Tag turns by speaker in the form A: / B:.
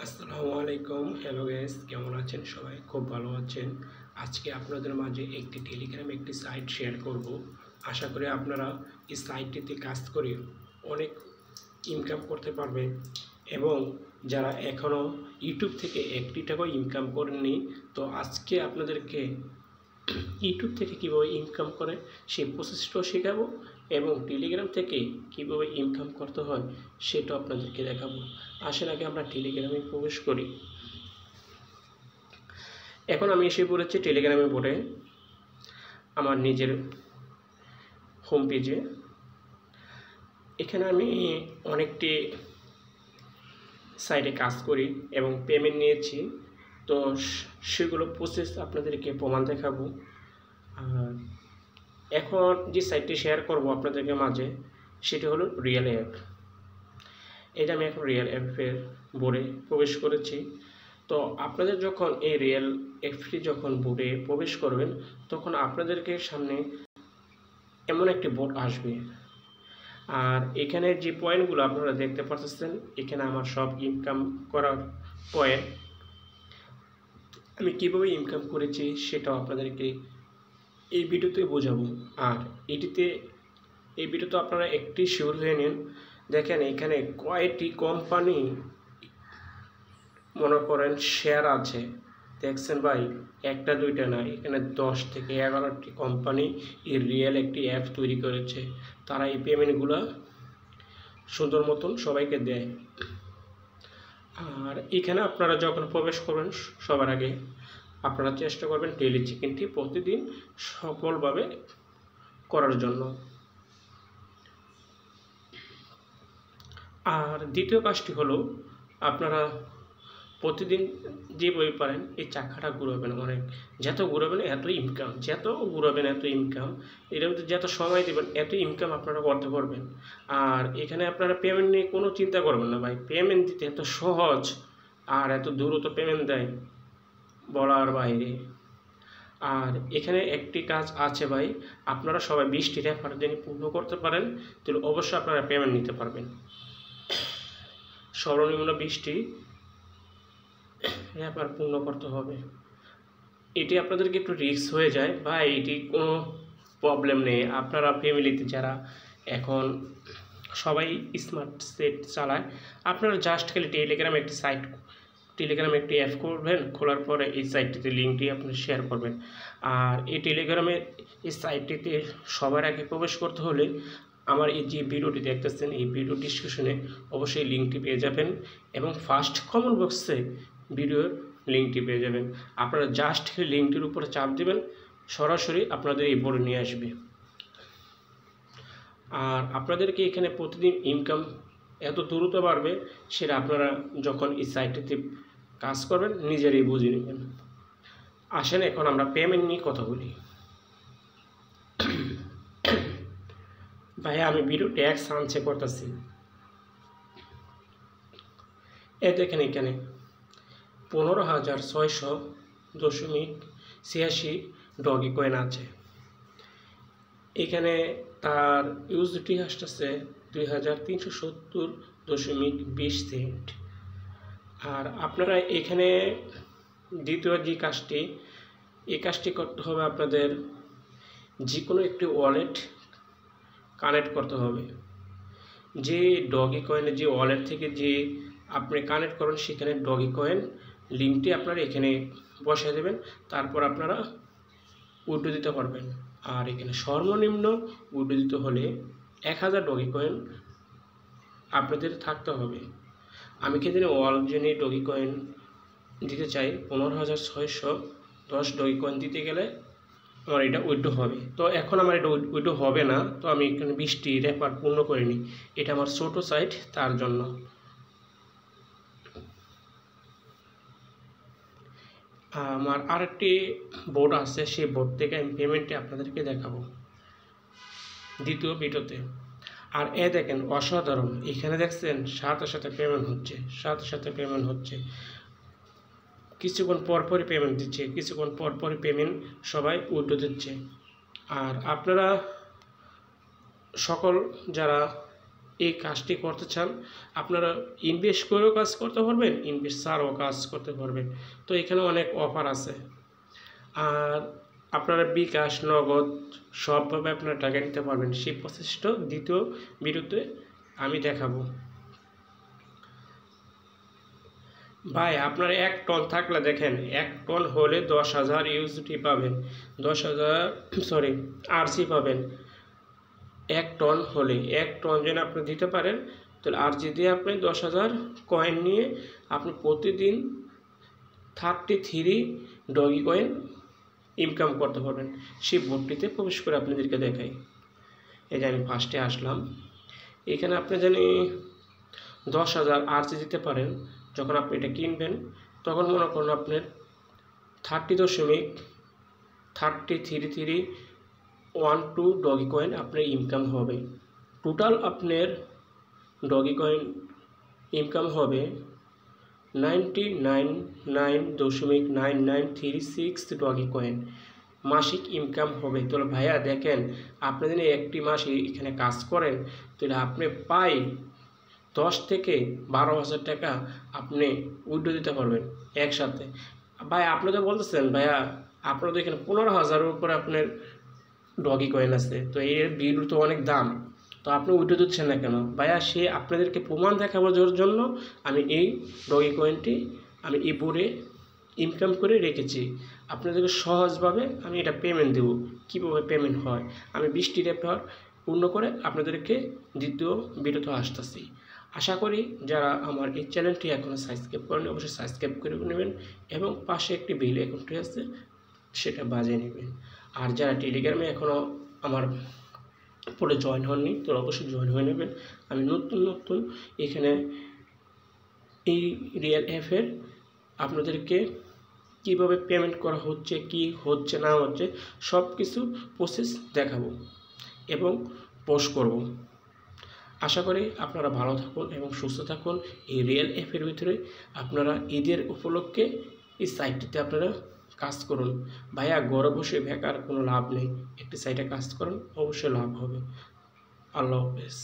A: আসসালামু আলাইকুম। Hello guys, কেমন আছেন সবাই? খুব ভালো আছেন। আজকে আপনাদের মাঝে একটি টেলিগ্রাম একটি সাইট শেয়ার করব। আশা করি আপনারা এই সাইটটিতে কাজ করে অনেক ইনকাম করতে পারবেন এবং যারা এখনও ইউটিউব থেকে একটি টাকাও ইনকাম করেননি, তো আজকে আপনাদেরকে ইউটিউব থেকে কীভাবে ইনকাম করে সেই প্রসেসটাও শেখাবো এবং টেলিগ্রাম থেকে কীভাবে ইনকাম করতে হয় সেটাও আপনাদেরকে দেখাবো। আসেন আগে আমরা টেলিগ্রামে প্রবেশ করি। এখন আমি এসে পড়েছি টেলিগ্রামে বোর্ডে, আমার নিজের হোম পেজে। এখানে আমি অনেকটি সাইটে কাজ করি এবং পেমেন্ট নিয়েছি, তো সেগুলো প্রসেস আপনাদেরকে প্রমাণ দেখাবো। আর এখন যে সাইটটি শেয়ার করব আপনাদেরকে মাঝে, সেটি হলো রিয়েল অ্যাপ। এটা আমি এখন রিয়েল অ্যাপের বোর্ডে প্রবেশ করেছি। তো আপনাদের যখন এই রিয়েল অ্যাপটি যখন বোর্ডে প্রবেশ করবেন, তখন আপনাদেরকে সামনে এমন একটি বোর্ড আসবে। আর এখানে যে পয়েন্টগুলো আপনারা দেখতে পাচ্ছেন, এখানে আমার সব ইনকাম করার পয়েন্ট। আমি কীভাবে ইনকাম করেছি সেটাও আপনাদেরকে এই ভিডিওতে বোঝাবো। আর এই ভিডিওতে আপনারা একটি শিওর হয়ে নিন। দেখেন এখানে কয়টি কোম্পানি মনে করেন শেয়ার আছে, দেখছেন ভাই, একটা দুইটা না, এখানে 10 থেকে 11টি কোম্পানি এই রিয়েল একটি অ্যাপ তৈরি করেছে। তারা এই পেমেন্টগুলো সুন্দর মতন সবাইকে দেয়। আর এখানে আপনারা যখন প্রবেশ করবেন, সবার আগে আপনারা চেষ্টা করবেন ডেইলি চেক-ইনটি প্রতিদিন সফলভাবে করার জন্য। আর দ্বিতীয় কাজটি হলো, আপনারা প্রতিদিন যেভাবে পারেন এই চাকাটা ঘুরাবেন। অনেক যত ঘুরাবেন এত ইনকাম, যত ঘুরাবেন এত ইনকাম, এর মধ্যে যত সময় দেবেন এত ইনকাম আপনারা করতে পারবেন। আর এখানে আপনারা পেমেন্ট নিয়ে কোনো চিন্তা করবেন না ভাই, পেমেন্ট দিতে এত সহজ আর এত দ্রুত পেমেন্ট দেয় বলার বাইরে। আর এখানে একটি কাজ আছে ভাই, আপনারা সবাই 20টি রেফার যদি পূর্ণ করতে পারেন তাহলে অবশ্যই আপনারা পেমেন্ট নিতে পারবেন। সর্বনিম্ন 20টি রেফার পূর্ণ করতে হবে। এটি আপনাদেরকে একটু রিস্ক হয়ে যায় ভাই, এটি কোনো প্রবলেম নেই। আপনারা ফ্যামিলিতে যারা এখন সবাই স্মার্ট সেট চালায়, আপনারা জাস্ট খালি টেলিগ্রামে একটি অ্যাপ করবেন, খোলার পরে এই সাইটটিতে লিঙ্কটি আপনি শেয়ার করবেন। আর এই টেলিগ্রামের এই সাইটটিতে সবার আগে প্রবেশ করতে হলে আমার এই যে ভিডিওটি দেখতেছেন, এই ভিডিও ডিসক্রিপশনে অবশ্যই লিঙ্কটি পেয়ে যাবেন এবং ফার্স্ট কমেন্ট বক্সে ভিডিওর লিঙ্কটি পেয়ে যাবেন। আপনারা জাস্ট লিঙ্কটির উপরে চাপ দেবেন, সরাসরি আপনাদের এই বোর্ডে নিয়ে আসবে। আর আপনাদেরকে এখানে প্রতিদিন ইনকাম এত দ্রুত বাড়বে, সেটা আপনারা যখন এই সাইটটিতে কাজ করবেন নিজেরাই বুঝে নেবেন। আসেন এখন আমরা পেমেন্ট নিয়ে কথা বলি। ভাইয়া আমি ভিডিও ট্যাক্স আনছে করতেছি। দেখেন এখানে 15,600.86 ডগি কয়েন আছে। এখানে তার ইউএসডি আসতেছে 2,370.20 সেন্ট। আর আপনারা এখানে দ্বিতীয় যে কাজটি, এই কাজটি করতে হবে, আপনাদের যে কোনো একটি ওয়ালেট কানেক্ট করতে হবে। যে ডগি কয়েনের যে ওয়ালেট থেকে যে আপনি কানেক্ট করেন, সেখানে ডগি কয়েন লিঙ্কটি আপনারা এখানে বসিয়ে দেবেন, তারপর আপনারা উইথড্র দিতে পারবেন। আর এখানে সর্বনিম্ন উইথড্র দিতে হলে 1000 ডগি কয়েন আপনাদের থাকতে হবে। আমি কিন্তু অলরেডি ডগি কয়েন দিতে চাই, 15,610 ডগি কয়েন দিতে গেলে আমার এটা উইথড্র হবে। তো এখন আমার এটা উইথড্র হবে না, তো আমি এখানে 20টি রেফার পূর্ণ করিনি, এটা আমার ছোট সাইট, তার জন্য। আমার আরেকটি বোর্ড আছে, সেই বোর্ড থেকে আমি পেমেন্টটি আপনাদেরকে দেখাবো দ্বিতীয় ভিডিওতে। আর দেখেন অসাধারণ, এখানে দেখছেন সাথে সাথে পেমেন্ট হচ্ছে, কিছুক্ষণ পরপরই পেমেন্ট দিচ্ছে, কিছুক্ষণ পরপরই পেমেন্ট সবাই উইথড্র দিচ্ছে। আর আপনারা সকল যারা এই কাজটি করতে চান, আপনারা ইনভেস্ট করেও কাজ করতে পারবেন, ইনভেস্ট ছাড়াও কাজ করতে পারবেন। তো এখানে অনেক অফার আছে। আর আপনারা বিকাশ, নগদ সবভাবে আপনারা টাকা নিতে পারবেন। সেই প্রসেসটা দ্বিতীয় ভিডিওতে আমি দেখাবো। ভাই আপনার 1 টন থাকলে দেখেন 1 টন হলে 10,000 ইউএসডি পাবেন, 10,000 আরসি পাবেন। 1 টন হলে 1 টন যেন আপনি দিতে পারেন, তাহলে আরজি দিয়ে আপনি 10,000 কয়েন নিয়ে আপনি প্রতিদিন 33 ডগি কয়েন ইনকাম করতে পারবেন। সেই বোর্ডটিতে প্রবেশ করে আপনাদেরকে দেখাই। এই যে আমি ফার্স্টে আসলাম, এখানে আপনি জানি 10,000 আরজি দিতে পারেন। যখন আপনি এটা কিনবেন তখন মনে করুন আপনার 30.3312 ডগি কয়েন আপনার ইনকাম হবে। টোটাল আপনার ডগি কয়েন ইনকাম হবে 99.9936 ডগি কয়েন মাসিক ইনকাম হবে। তাহলে ভাইয়া দেখেন, আপনি যদি একটি মাস এখানে কাজ করেন তাহলে আপনি পাই 10 থেকে 12,000 টাকা আপনি উইথড্র দিতে পারবেন একসাথে। ভাই আপনি তো বলতেছেন ভাইয়া আপনার তো এখানে 15,000-এর উপরে আপনার ডগি কয়েন আছে, তো এর বিল তো অনেক দাম, তো আপনি উইথড্র দিচ্ছেন না কেন? ভাইয়া সে আপনাদেরকে প্রমাণ দেখাবার জন্য আমি এই ডগি কয়েনটি আমি এই বোর্ডে ইনকাম করে রেখেছি। আপনাদেরকে সহজভাবে আমি এটা পেমেন্ট দেবো। কীভাবে পেমেন্ট হয় আমি 20টি রেফার পূর্ণ করে আপনাদেরকে দ্বিতীয় ভিডিওতে আসতেছি। আশা করি যারা আমার এই চ্যানেলটি এখনও সাবস্ক্রাইব করেন অবশ্যই সাবস্ক্রাইব করে নেবেন এবং পাশে একটি বেল আইকনটি আছে সেটা বাজিয়ে নেবেন। আর যারা টেলিগ্রামে এখনও আমার পরে জয়েন হননি তো অবশ্যই জয়েন হয়ে নেবেন। আমি নতুন এখানে এই রিয়েল অ্যাপের আপনাদেরকে কীভাবে পেমেন্ট করা হচ্ছে, কি হচ্ছে না হচ্ছে সব কিছু প্রসেস দেখাবো এবং পোস্ট করব। আশা করি আপনারা ভালো থাকুন এবং সুস্থ থাকুন। এই রিয়েল অ্যাপের ভিতরে আপনারা ঈদের উপলক্ষে এই সাইটটিতে আপনারা কাজ করুন। ভাইয়া ঘরে বসে বেকার কোনো লাভ নেই, একটি সাইটে কাজ করুন অবশ্যই লাভ হবে। আল্লাহ হাফেজ।